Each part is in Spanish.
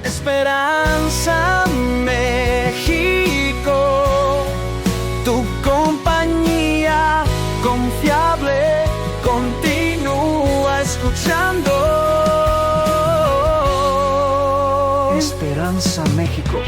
Esperanza México, tu compañía confiable continúa escuchando. Esperanza México.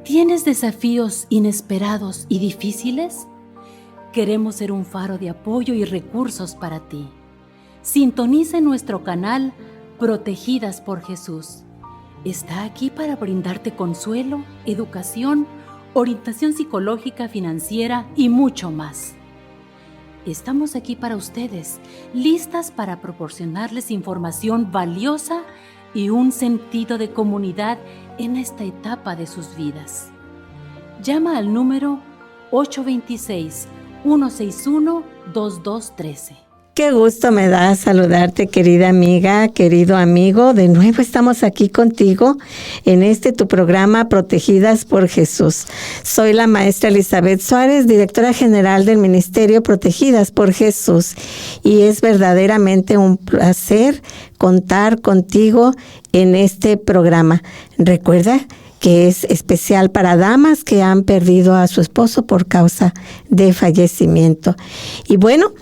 ¿Tienes desafíos inesperados y difíciles? Queremos ser un faro de apoyo y recursos para ti. Sintoniza nuestro canal Protegidas por Jesús. Está aquí para brindarte consuelo, educación, orientación psicológica, financiera y mucho más. Estamos aquí para ustedes, listas para proporcionarles información valiosa y un sentido de comunidad en esta etapa de sus vidas. Llama al número 826-161-2213. Qué gusto me da saludarte, querida amiga, querido amigo. De nuevo estamos aquí contigo en tu programa Protegidas por Jesús. Soy la maestra Elizabeth Suárez, directora general del Ministerio Protegidas por Jesús. Y es verdaderamente un placer contar contigo en este programa. Recuerda que es especial para damas que han perdido a su esposo por causa de fallecimiento. Y bueno,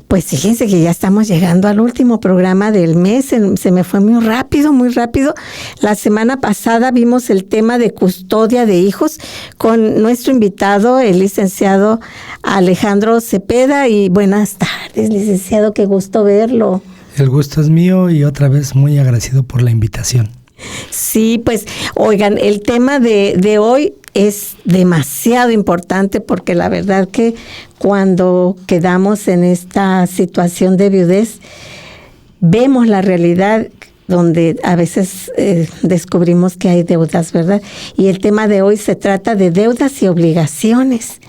pues fíjense que ya estamos llegando al último programa del mes. Se me fue muy rápido, muy rápido. La semana pasada vimos el tema de custodia de hijos con nuestro invitado, el licenciado Alejandro Cepeda. Y buenas tardes, licenciado, qué gusto verlo. El gusto es mío y otra vez muy agradecido por la invitación. Sí, pues, oigan, el tema de hoy es demasiado importante porque la verdad que cuando quedamos en esta situación de viudez, vemos la realidad donde a veces descubrimos que hay deudas, ¿verdad? Y el tema de hoy se trata de deudas y obligaciones.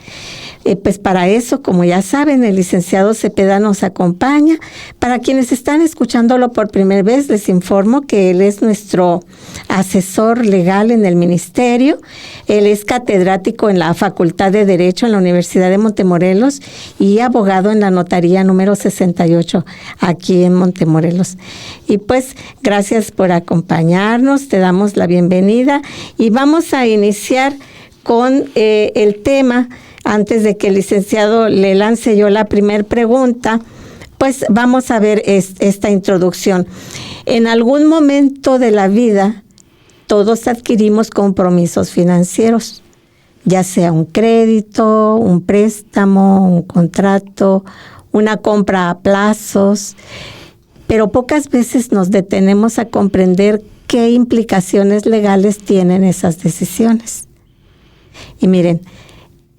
Pues para eso, como ya saben, el licenciado Cepeda nos acompaña. Para quienes están escuchándolo por primera vez, les informo que él es nuestro asesor legal en el ministerio. Él es catedrático en la Facultad de Derecho en la Universidad de Montemorelos y abogado en la notaría número 68 aquí en Montemorelos. Y pues, gracias por acompañarnos, te damos la bienvenida y vamos a iniciar con el tema. Antes de que el licenciado le lance yo la primera pregunta, pues vamos a ver esta introducción. En algún momento de la vida, todos adquirimos compromisos financieros, ya sea un crédito, un préstamo, un contrato, una compra a plazos, pero pocas veces nos detenemos a comprender qué implicaciones legales tienen esas decisiones. Y miren,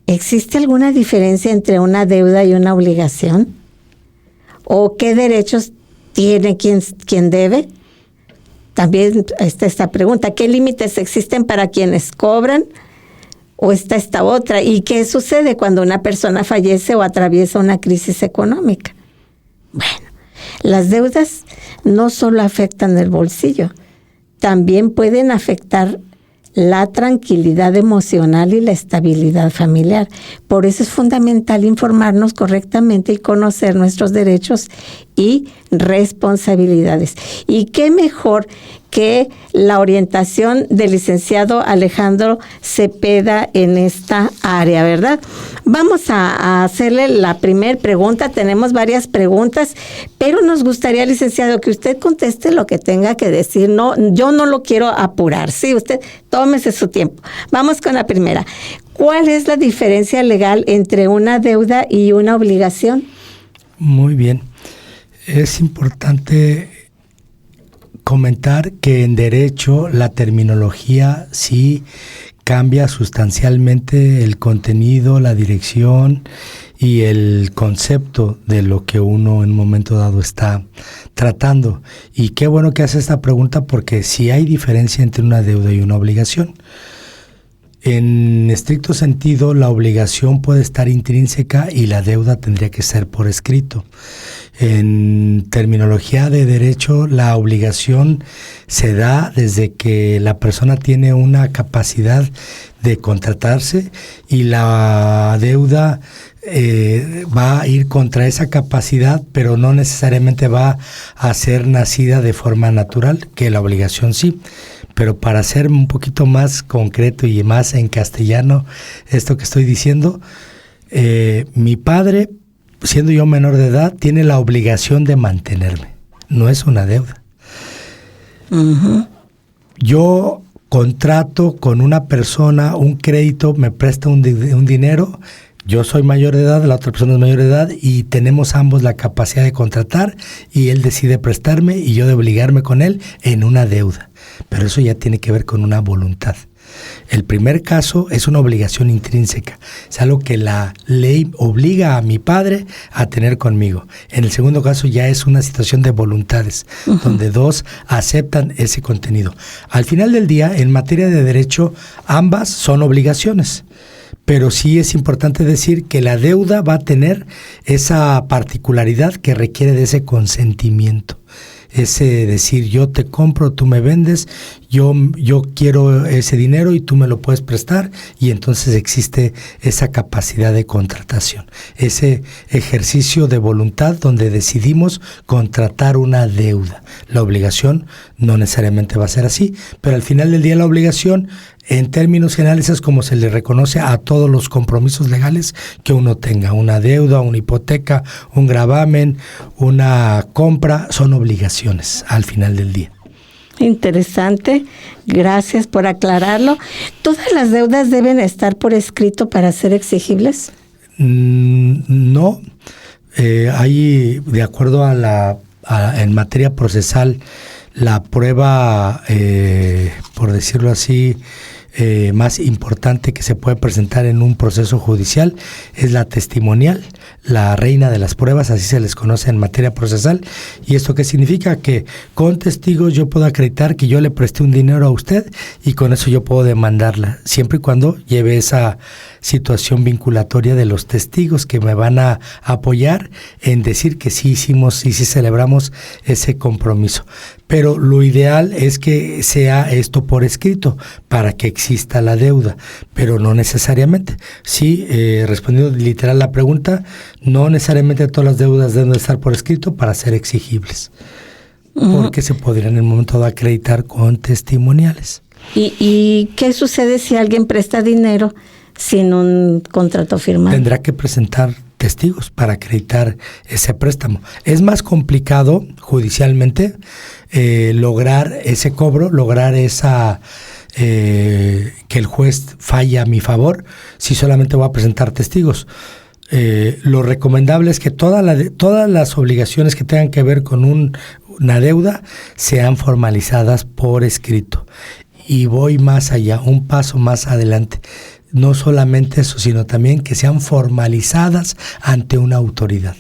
¿existe alguna diferencia entre una deuda y una obligación? ¿O qué derechos tiene quien debe? También está esta pregunta, ¿qué límites existen para quienes cobran? ¿O está esta otra? ¿Y qué sucede cuando una persona fallece o atraviesa una crisis económica? Bueno, las deudas no solo afectan el bolsillo, también pueden afectar la tranquilidad emocional y la estabilidad familiar. Por eso es fundamental informarnos correctamente y conocer nuestros derechos y responsabilidades. Y qué mejor que la orientación del licenciado Alejandro Cepeda en esta área, ¿verdad? Vamos a hacerle la primera pregunta. Tenemos varias preguntas, pero nos gustaría, licenciado, que usted conteste lo que tenga que decir. No, yo no lo quiero apurar. Sí, usted tómese su tiempo. Vamos con la primera. ¿Cuál es la diferencia legal entre una deuda y una obligación? Muy bien. Es importante comentar que en derecho la terminología sí cambia sustancialmente el contenido, la dirección y el concepto de lo que uno en un momento dado está tratando. Y qué bueno que hace esta pregunta porque sí hay diferencia entre una deuda y una obligación. En estricto sentido, la obligación puede estar intrínseca y la deuda tendría que ser por escrito. En terminología de derecho, la obligación se da desde que la persona tiene una capacidad de contratarse y la deuda va a ir contra esa capacidad, pero no necesariamente va a ser nacida de forma natural, que la obligación sí. Pero para ser un poquito más concreto y más en castellano esto que estoy diciendo, mi padre, siendo yo menor de edad, tiene la obligación de mantenerme. No es una deuda. Uh-huh. Yo contrato con una persona un crédito, me presta un dinero. Yo soy mayor de edad, la otra persona es mayor de edad y tenemos ambos la capacidad de contratar y él decide prestarme y yo de obligarme con él en una deuda. Pero eso ya tiene que ver con una voluntad. El primer caso es una obligación intrínseca, es algo que la ley obliga a mi padre a tener conmigo. En el segundo caso ya es una situación de voluntades, uh-huh, donde dos aceptan ese contenido. Al final del día, en materia de derecho, ambas son obligaciones. Pero sí es importante decir que la deuda va a tener esa particularidad que requiere de ese consentimiento. Ese decir, yo te compro, tú me vendes, yo quiero ese dinero y tú me lo puedes prestar, y entonces existe esa capacidad de contratación, ese ejercicio de voluntad donde decidimos contratar una deuda. La obligación no necesariamente va a ser así, pero al final del día la obligación, en términos generales, es como se le reconoce a todos los compromisos legales que uno tenga. Una deuda, una hipoteca, un gravamen, una compra, son obligaciones al final del día. Interesante, gracias por aclararlo. ¿Todas las deudas deben estar por escrito para ser exigibles? No, hay, de acuerdo en materia procesal, la prueba, por decirlo así, más importante que se puede presentar en un proceso judicial es la testimonial, la reina de las pruebas, así se les conoce en materia procesal. ¿Y esto qué significa? Que con testigos yo puedo acreditar que yo le presté un dinero a usted y con eso yo puedo demandarla, siempre y cuando lleve esa situación vinculatoria de los testigos que me van a apoyar en decir que sí hicimos y sí celebramos ese compromiso. Pero lo ideal es que sea esto por escrito para que exista la deuda, pero no necesariamente. Sí, respondiendo literal a la pregunta, no necesariamente todas las deudas deben estar por escrito para ser exigibles, porque se podrían en el momento de acreditar con testimoniales. ¿Y qué sucede si alguien presta dinero sin un contrato firmado? Tendrá que presentar testigos para acreditar ese préstamo. Es más complicado judicialmente lograr ese cobro, lograr esa que el juez falle a mi favor si solamente voy a presentar testigos. Lo recomendable es que todas las obligaciones que tengan que ver con una deuda sean formalizadas por escrito. Y voy más allá, un paso más adelante. No solamente eso, sino también que sean formalizadas ante una autoridad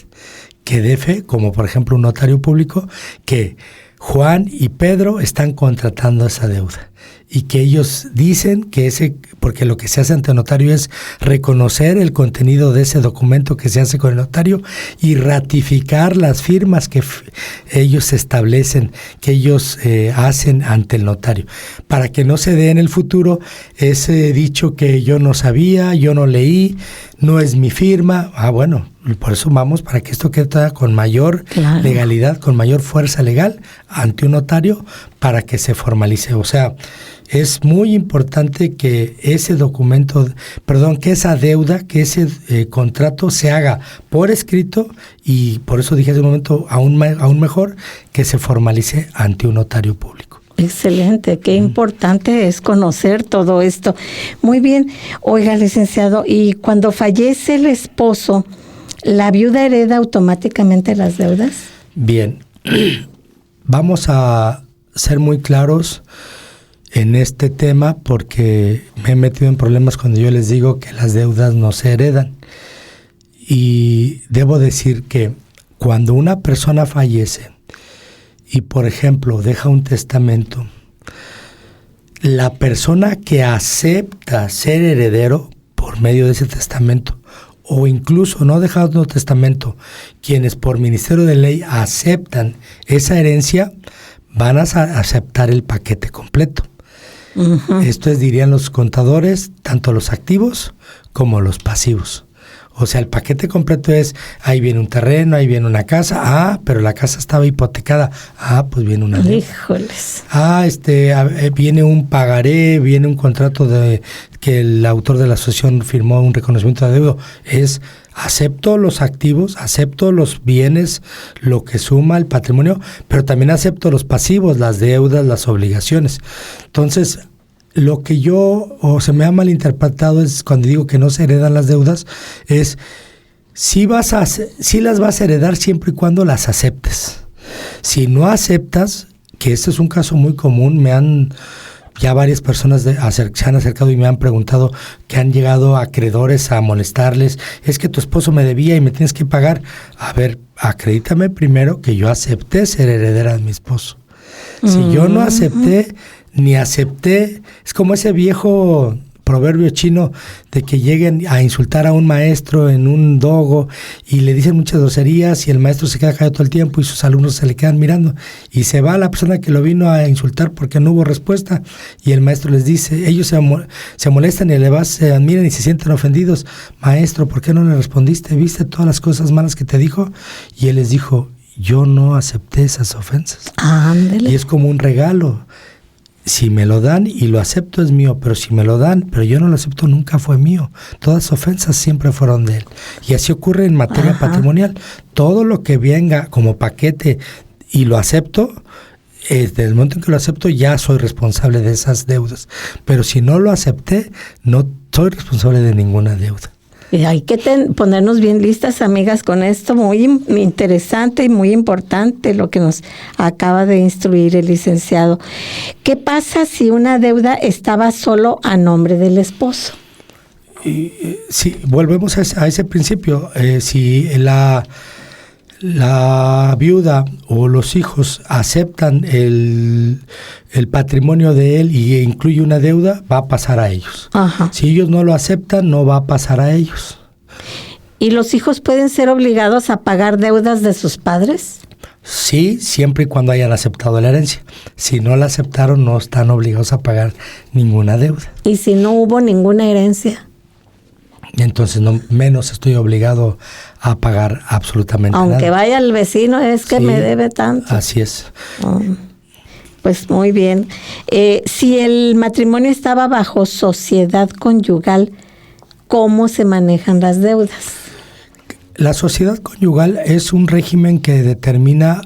que dé fe, como por ejemplo un notario público, que Juan y Pedro están contratando esa deuda y que ellos dicen que porque lo que se hace ante el notario es reconocer el contenido de ese documento que se hace con el notario y ratificar las firmas que ellos establecen, que ellos hacen ante el notario, para que no se dé en el futuro ese dicho que yo no sabía, yo no leí, no es mi firma. Bueno, por eso vamos, para que esto quede con mayor legalidad, con mayor fuerza legal ante un notario para que se formalice. O sea, es muy importante que ese que esa deuda, que ese contrato se haga por escrito, y por eso dije hace un momento, aún mejor, que se formalice ante un notario público. Excelente, qué importante es conocer todo esto. Muy bien, oiga, licenciado, y cuando fallece el esposo, ¿la viuda hereda automáticamente las deudas? Bien, vamos a ser muy claros en este tema porque me he metido en problemas cuando yo les digo que las deudas no se heredan. Y debo decir que cuando una persona fallece y, por ejemplo, deja un testamento, la persona que acepta ser heredero por medio de ese testamento, o incluso no dejando testamento, quienes por ministerio de ley aceptan esa herencia, van a aceptar el paquete completo. Uh-huh. Esto es, dirían los contadores, tanto los activos como los pasivos. O sea, el paquete completo es, ahí viene un terreno, ahí viene una casa, pero la casa estaba hipotecada, pues viene una deuda. Híjoles. Viene un pagaré, viene un contrato de que el autor de la asociación firmó un reconocimiento de adeudo. Es, acepto los activos, acepto los bienes, lo que suma el patrimonio, pero también acepto los pasivos, las deudas, las obligaciones. Entonces, lo que se me ha malinterpretado es cuando digo que no se heredan las deudas, es sí las vas a heredar siempre y cuando las aceptes. Si no aceptas, que este es un caso muy común, ya varias personas se han acercado y me han preguntado que han llegado acreedores a molestarles, es que tu esposo me debía y me tienes que pagar. A ver, acredítame primero que yo acepté ser heredera de mi esposo. Si yo no acepté, es como ese viejo proverbio chino de que lleguen a insultar a un maestro en un dogo y le dicen muchas groserías y el maestro se queda callado todo el tiempo y sus alumnos se le quedan mirando y se va la persona que lo vino a insultar porque no hubo respuesta y el maestro les dice, ellos se molestan y se admiran y se sienten ofendidos. Maestro, ¿por qué no le respondiste? ¿Viste todas las cosas malas que te dijo? Y él les dijo, yo no acepté esas ofensas. Ándele. Y es como un regalo. Si me lo dan y lo acepto es mío, pero si me lo dan, pero yo no lo acepto, nunca fue mío. Todas las ofensas siempre fueron de él. Y así ocurre en materia patrimonial. Todo lo que venga como paquete y lo acepto, desde el momento en que lo acepto ya soy responsable de esas deudas. Pero si no lo acepté, no soy responsable de ninguna deuda. Y hay que ponernos bien listas, amigas, con esto. Muy interesante y muy importante lo que nos acaba de instruir el licenciado. ¿Qué pasa si una deuda estaba solo a nombre del esposo? Sí, volvemos a ese principio. Si la viuda o los hijos aceptan el patrimonio de él y incluye una deuda, va a pasar a ellos. Ajá. Si ellos no lo aceptan, no va a pasar a ellos. ¿Y los hijos pueden ser obligados a pagar deudas de sus padres? Sí, siempre y cuando hayan aceptado la herencia. Si no la aceptaron, no están obligados a pagar ninguna deuda. ¿Y si no hubo ninguna herencia? Entonces menos estoy obligado a pagar absolutamente nada. Aunque vaya el vecino, es que sí, me debe tanto. Así es. Pues muy bien. Si el matrimonio estaba bajo sociedad conyugal, ¿cómo se manejan las deudas? La sociedad conyugal es un régimen que determina,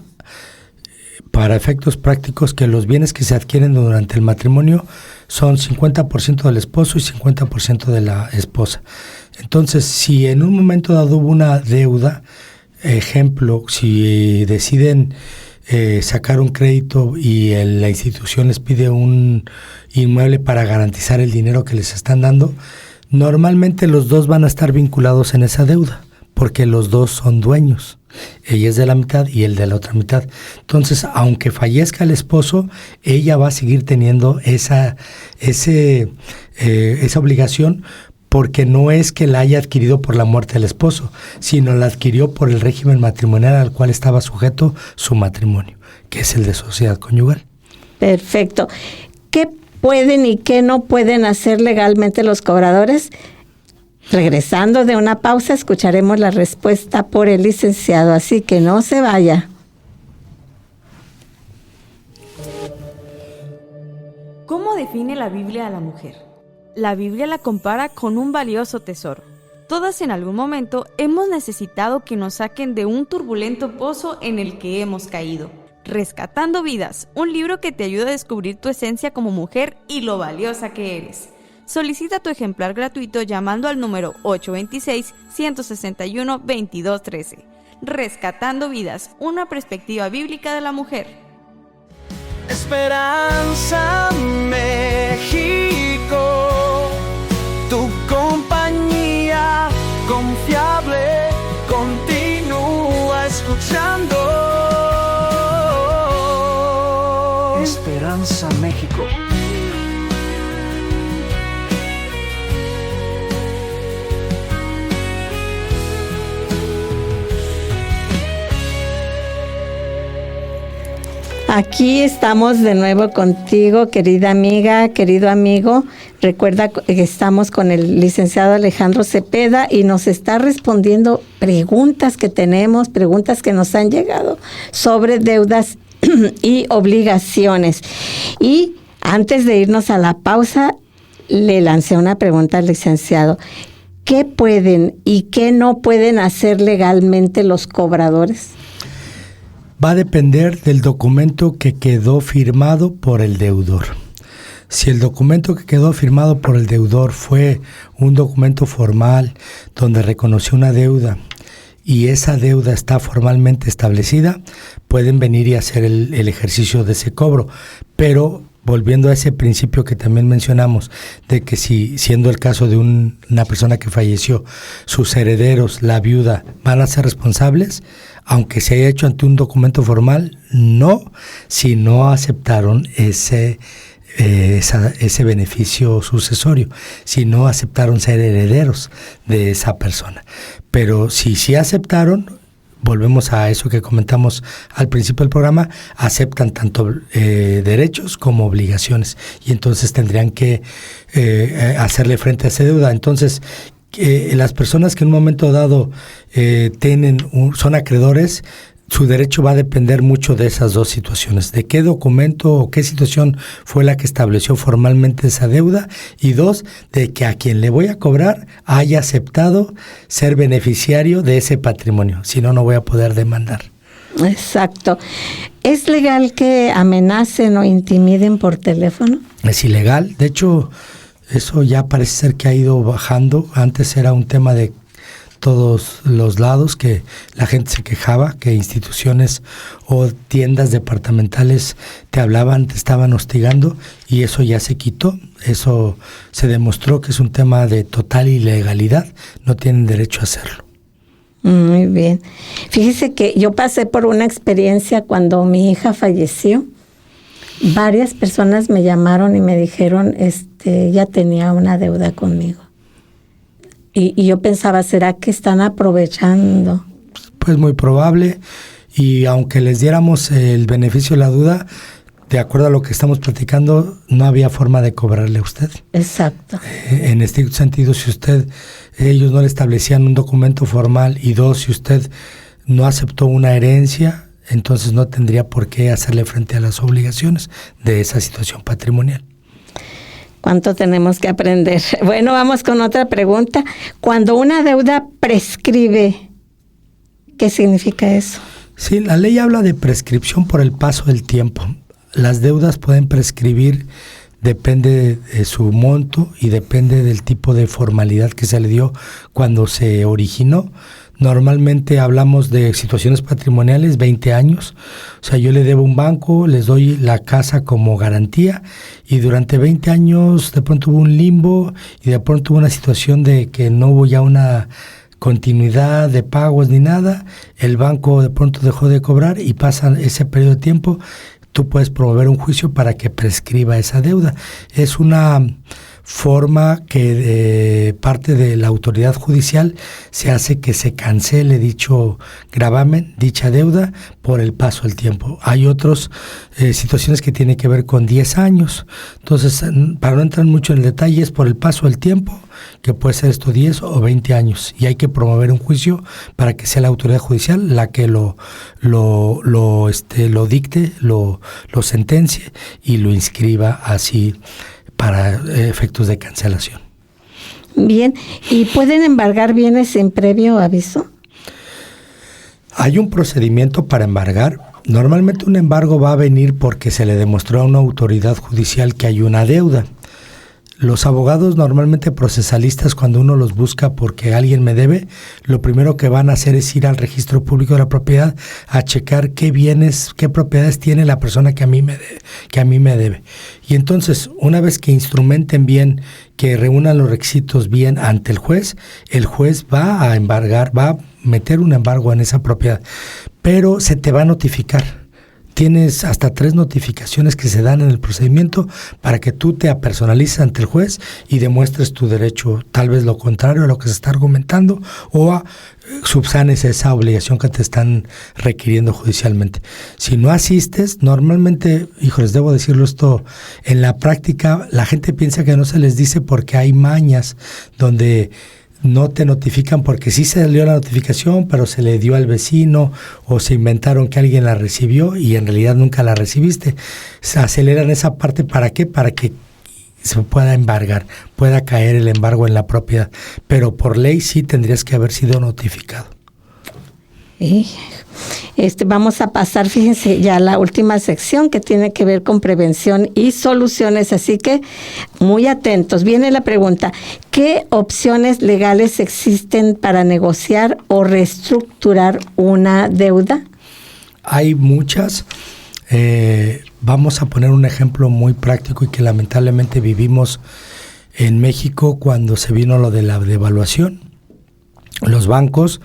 para efectos prácticos, que los bienes que se adquieren durante el matrimonio son 50% del esposo y 50% de la esposa. Entonces, si en un momento dado hubo una deuda, ejemplo, si deciden sacar un crédito y la institución les pide un inmueble para garantizar el dinero que les están dando, normalmente los dos van a estar vinculados en esa deuda, porque los dos son dueños. Ella es de la mitad y él de la otra mitad. Entonces, aunque fallezca el esposo, ella va a seguir teniendo esa obligación, porque no es que la haya adquirido por la muerte del esposo, sino la adquirió por el régimen matrimonial al cual estaba sujeto su matrimonio, que es el de sociedad conyugal. Perfecto. ¿Qué pueden y qué no pueden hacer legalmente los cobradores? Regresando de una pausa, escucharemos la respuesta por el licenciado, así que no se vaya. ¿Cómo define la Biblia a la mujer? La Biblia la compara con un valioso tesoro. Todas en algún momento hemos necesitado que nos saquen de un turbulento pozo en el que hemos caído. Rescatando Vidas, un libro que te ayuda a descubrir tu esencia como mujer y lo valiosa que eres. Solicita tu ejemplar gratuito llamando al número 826-161-2213. Rescatando Vidas, una perspectiva bíblica de la mujer. Esperanza México, tu compañía confiable continúa escuchando. Esperanza México. Aquí estamos de nuevo contigo, querida amiga, querido amigo. Recuerda que estamos con el licenciado Alejandro Cepeda y nos está respondiendo preguntas que tenemos, preguntas que nos han llegado sobre deudas y obligaciones. Y antes de irnos a la pausa, le lancé una pregunta al licenciado. ¿Qué pueden y qué no pueden hacer legalmente los cobradores? Va a depender del documento que quedó firmado por el deudor. Si el documento que quedó firmado por el deudor fue un documento formal donde reconoció una deuda y esa deuda está formalmente establecida, pueden venir y hacer el ejercicio de ese cobro. Pero volviendo a ese principio que también mencionamos, de que si, siendo el caso de una persona que falleció, sus herederos, la viuda, van a ser responsables, aunque se haya hecho ante un documento formal, no, si no aceptaron ese beneficio sucesorio, si no aceptaron ser herederos de esa persona. Pero si sí aceptaron, volvemos a eso que comentamos al principio del programa, aceptan tanto derechos como obligaciones y entonces tendrían que hacerle frente a esa deuda. Entonces, las personas que en un momento dado son acreedores, su derecho va a depender mucho de esas dos situaciones, de qué documento o qué situación fue la que estableció formalmente esa deuda, y dos, de que a quien le voy a cobrar haya aceptado ser beneficiario de ese patrimonio, si no, no voy a poder demandar. Exacto. ¿Es legal que amenacen o intimiden por teléfono? Es ilegal, de hecho, eso ya parece ser que ha ido bajando. Antes era un tema de todos los lados, que la gente se quejaba, que instituciones o tiendas departamentales te hablaban, te estaban hostigando, y eso ya se quitó. Eso se demostró que es un tema de total ilegalidad, no tienen derecho a hacerlo. Muy bien. Fíjese que yo pasé por una experiencia cuando mi hija falleció. Varias personas me llamaron y me dijeron, ya tenía una deuda conmigo. Y yo pensaba, ¿será que están aprovechando? Pues muy probable, y aunque les diéramos el beneficio de la duda, de acuerdo a lo que estamos platicando, no había forma de cobrarle a usted. Exacto. En estricto sentido, si ellos no le establecían un documento formal, y dos, si usted no aceptó una herencia, entonces no tendría por qué hacerle frente a las obligaciones de esa situación patrimonial. ¿Cuánto tenemos que aprender? Bueno, vamos con otra pregunta. Cuando una deuda prescribe, ¿qué significa eso? Sí, la ley habla de prescripción por el paso del tiempo. Las deudas pueden prescribir, depende de su monto y depende del tipo de formalidad que se le dio cuando se originó. Normalmente hablamos de situaciones patrimoniales, 20 años. O sea, yo le debo a un banco, les doy la casa como garantía, y durante 20 años de pronto hubo un limbo y de pronto hubo una situación de que no hubo ya una continuidad de pagos ni nada. El banco de pronto dejó de cobrar y pasa ese periodo de tiempo. Tú puedes promover un juicio para que prescriba esa deuda. Es una forma que parte de la autoridad judicial se hace que se cancele dicho gravamen, dicha deuda, por el paso del tiempo. Hay otras situaciones que tienen que ver con 10 años. Entonces, para no entrar mucho en el detalle, es por el paso del tiempo, que puede ser esto 10 o 20 años, y hay que promover un juicio para que sea la autoridad judicial la que lo dicte, lo sentencie y lo inscriba así para efectos de cancelación. Bien, ¿y pueden embargar bienes sin previo aviso? Hay un procedimiento para embargar. Normalmente un embargo va a venir porque se le demostró a una autoridad judicial que hay una deuda. Los abogados normalmente procesalistas, cuando uno los busca porque alguien me debe, lo primero que van a hacer es ir al registro público de la propiedad a checar qué bienes, qué propiedades tiene la persona que a mí me debe. Y entonces, una vez que instrumenten bien, que reúnan los requisitos bien ante el juez va a embargar, va a meter un embargo en esa propiedad, pero se te va a notificar. tienes hasta 3 notificaciones que se dan en el procedimiento para que tú te apersonalices ante el juez y demuestres tu derecho, tal vez lo contrario a lo que se está argumentando, o subsanes esa obligación que te están requiriendo judicialmente. Si no asistes, normalmente, híjoles, debo decirlo esto, en la práctica la gente piensa que no se les dice porque hay mañas donde no te notifican porque sí se dio la notificación, pero se le dio al vecino o se inventaron que alguien la recibió y en realidad nunca la recibiste. Se aceleran esa parte, ¿para qué? Para que se pueda embargar, pueda caer el embargo en la propiedad. Pero por ley sí tendrías que haber sido notificado. Vamos a pasar, fíjense, ya a la última sección que tiene que ver con prevención y soluciones, así que muy atentos. Viene la pregunta, ¿qué opciones legales existen para negociar o reestructurar una deuda? Hay muchas. Vamos a poner un ejemplo muy práctico y que lamentablemente vivimos en México cuando se vino lo de la devaluación. Los bancos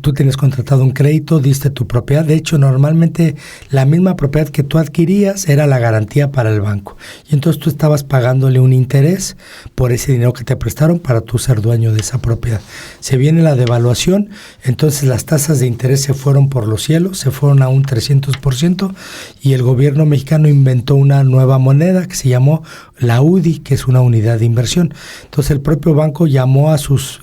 tú tenías contratado un crédito, diste tu propiedad. De hecho, normalmente la misma propiedad que tú adquirías era la garantía para el banco. Y entonces tú estabas pagándole un interés por ese dinero que te prestaron para tú ser dueño de esa propiedad. Se viene la devaluación, entonces las tasas de interés se fueron por los cielos, se fueron a un 300%, y el gobierno mexicano inventó una nueva moneda que se llamó la UDI, que es una unidad de inversión. Entonces el propio banco llamó a sus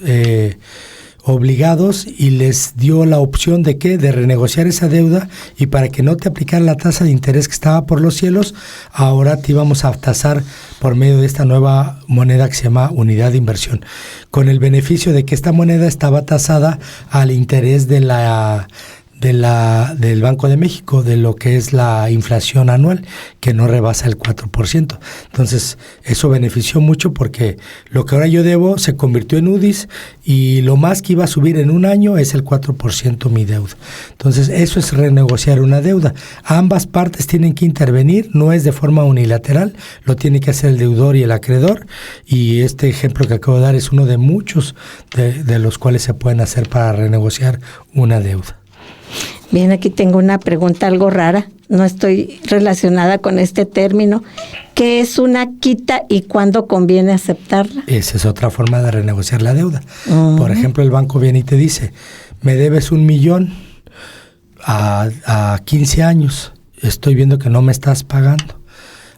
obligados y les dio la opción de ¿qué? De renegociar esa deuda, y para que no te aplicara la tasa de interés que estaba por los cielos, ahora te íbamos a tasar por medio de esta nueva moneda que se llama unidad de inversión, con el beneficio de que esta moneda estaba tasada al interés del Banco de México, de lo que es la inflación anual, que no rebasa el 4%. Entonces, eso benefició mucho porque lo que ahora yo debo se convirtió en UDIs y lo más que iba a subir en un año es el 4% mi deuda. Entonces, eso es renegociar una deuda. Ambas partes tienen que intervenir, no es de forma unilateral, lo tiene que hacer el deudor y el acreedor, y este ejemplo que acabo de dar es uno de muchos de los cuales se pueden hacer para renegociar una deuda. Bien, aquí tengo una pregunta algo rara, no estoy relacionada con este término. ¿Qué es una quita y cuándo conviene aceptarla? Esa es otra forma de renegociar la deuda. Por ejemplo, el banco viene y te dice, me debes 1 millón a 15 años, estoy viendo que no me estás pagando.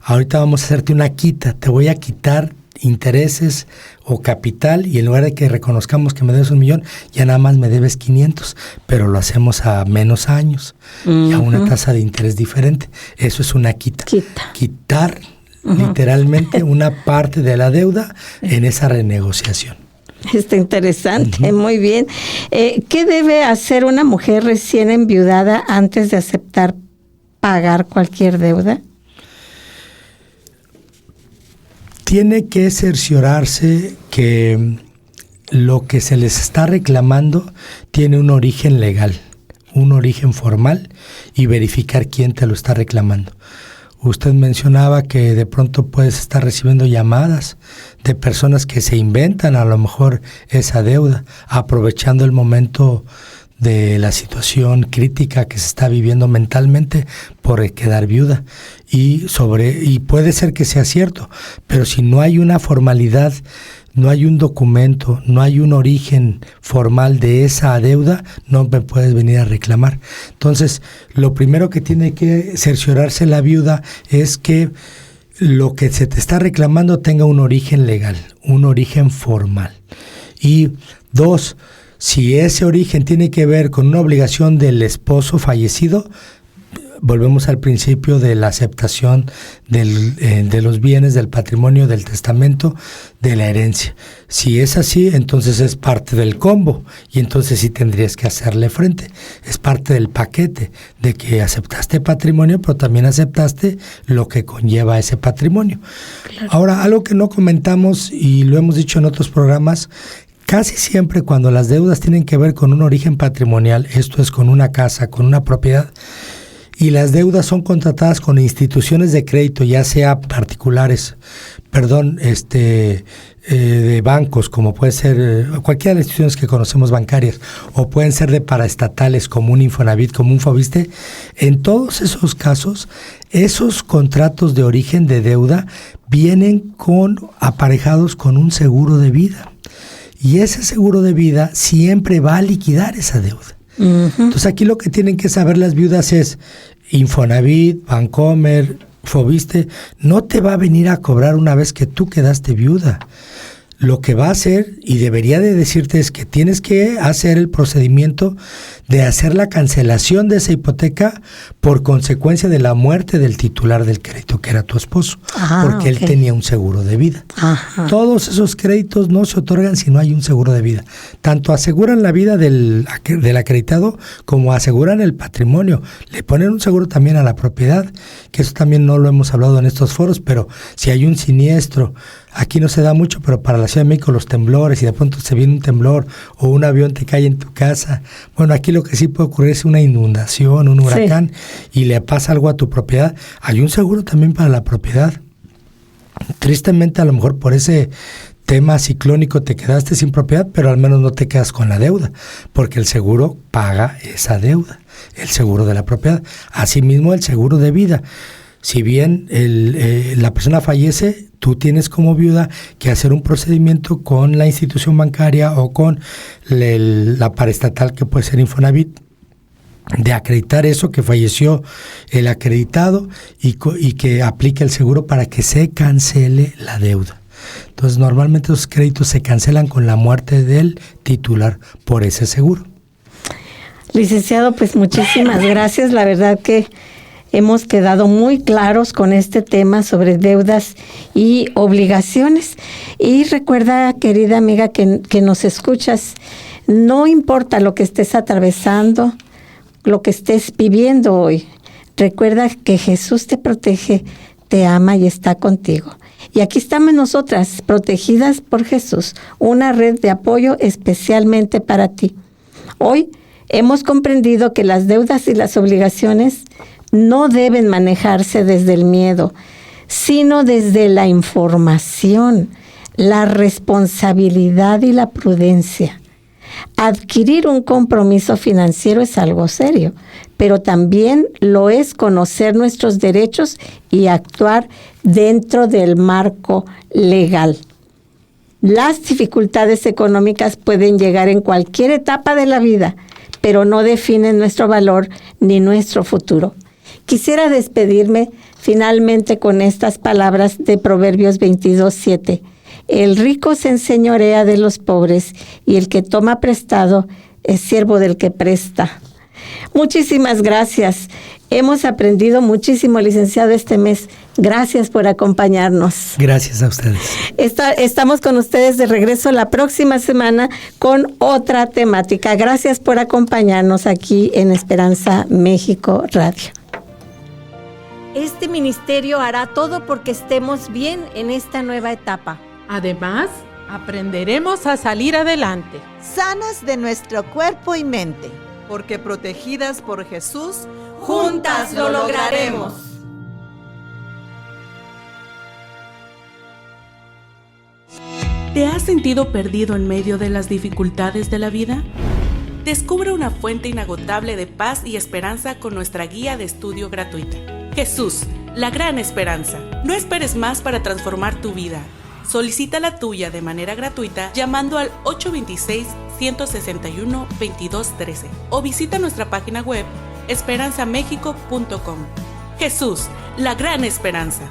Ahorita vamos a hacerte una quita, te voy a quitar intereses o capital, y en lugar de que reconozcamos que me debes 1 millón, ya nada más me debes 500, pero lo hacemos a menos años y a una tasa de interés diferente. Eso es una quita. Quitar literalmente una parte de la deuda en esa renegociación. Está interesante, muy bien. ¿Qué debe hacer una mujer recién enviudada antes de aceptar pagar cualquier deuda? Tiene que cerciorarse que lo que se les está reclamando tiene un origen legal, un origen formal, y verificar quién te lo está reclamando. Usted mencionaba que de pronto puedes estar recibiendo llamadas de personas que se inventan a lo mejor esa deuda, aprovechando el momento de la situación crítica que se está viviendo mentalmente por quedar viuda, y puede ser que sea cierto, pero si no hay una formalidad, no hay un documento, no hay un origen formal de esa deuda, no me puedes venir a reclamar. Entonces, lo primero que tiene que cerciorarse la viuda es que lo que se te está reclamando tenga un origen legal, un origen formal. Y 2, si ese origen tiene que ver con una obligación del esposo fallecido, volvemos al principio de la aceptación de los bienes, del patrimonio, del testamento, de la herencia. Si es así, entonces es parte del combo, y entonces sí tendrías que hacerle frente. Es parte del paquete de que aceptaste patrimonio, pero también aceptaste lo que conlleva ese patrimonio. Claro. Ahora, algo que no comentamos y lo hemos dicho en otros programas, casi siempre cuando las deudas tienen que ver con un origen patrimonial, esto es con una casa, con una propiedad, y las deudas son contratadas con instituciones de crédito, ya sea particulares, de bancos, como puede ser cualquiera de las instituciones que conocemos bancarias, o pueden ser de paraestatales como un Infonavit, como un Fobiste, en todos esos casos, esos contratos de origen de deuda vienen aparejados con un seguro de vida. Y ese seguro de vida siempre va a liquidar esa deuda. Uh-huh. Entonces aquí lo que tienen que saber las viudas es, Infonavit, Bancomer, Fobiste, no te va a venir a cobrar una vez que tú quedaste viuda. Lo que va a hacer, y debería de decirte, es que tienes que hacer el procedimiento de hacer la cancelación de esa hipoteca por consecuencia de la muerte del titular del crédito, que era tu esposo, porque él tenía un seguro de vida. Ajá. Todos esos créditos no se otorgan si no hay un seguro de vida. Tanto aseguran la vida del acreditado como aseguran el patrimonio. Le ponen un seguro también a la propiedad, que eso también no lo hemos hablado en estos foros, pero si hay un siniestro, aquí no se da mucho, pero para la Ciudad de México los temblores, y de pronto se viene un temblor o un avión te cae en tu casa. Bueno, aquí lo que sí puede ocurrir es una inundación, un huracán, y le pasa algo a tu propiedad. Hay un seguro también para la propiedad. Tristemente, a lo mejor por ese tema ciclónico te quedaste sin propiedad, pero al menos no te quedas con la deuda, porque el seguro paga esa deuda, el seguro de la propiedad. Asimismo, el seguro de vida. Si bien la persona fallece, tú tienes como viuda que hacer un procedimiento con la institución bancaria o con la paraestatal, que puede ser Infonavit, de acreditar eso, que falleció el acreditado, y que aplique el seguro para que se cancele la deuda. Entonces, normalmente esos créditos se cancelan con la muerte del titular por ese seguro. Licenciado, pues muchísimas gracias. La verdad que hemos quedado muy claros con este tema sobre deudas y obligaciones. Y recuerda, querida amiga, que nos escuchas, no importa lo que estés atravesando, lo que estés viviendo hoy, recuerda que Jesús te protege, te ama y está contigo. Y aquí estamos nosotras, protegidas por Jesús, una red de apoyo especialmente para ti. Hoy hemos comprendido que las deudas y las obligaciones no deben manejarse desde el miedo, sino desde la información, la responsabilidad y la prudencia. Adquirir un compromiso financiero es algo serio, pero también lo es conocer nuestros derechos y actuar dentro del marco legal. Las dificultades económicas pueden llegar en cualquier etapa de la vida, pero no definen nuestro valor ni nuestro futuro. Quisiera despedirme finalmente con estas palabras de Proverbios 22:7. El rico se enseñorea de los pobres y el que toma prestado es siervo del que presta. Muchísimas gracias. Hemos aprendido muchísimo, licenciado, este mes. Gracias por acompañarnos. Gracias a ustedes. Estamos con ustedes de regreso la próxima semana con otra temática. Gracias por acompañarnos aquí en Esperanza México Radio. Este ministerio hará todo porque estemos bien en esta nueva etapa. Además, aprenderemos a salir adelante, sanas de nuestro cuerpo y mente, porque protegidas por Jesús, juntas lo lograremos. ¿Te has sentido perdido en medio de las dificultades de la vida? Descubre una fuente inagotable de paz y esperanza con nuestra guía de estudio gratuita. Jesús, la gran esperanza. No esperes más para transformar tu vida. Solicita la tuya de manera gratuita llamando al 826-161-2213 o visita nuestra página web esperanzamexico.com. Jesús, la gran esperanza.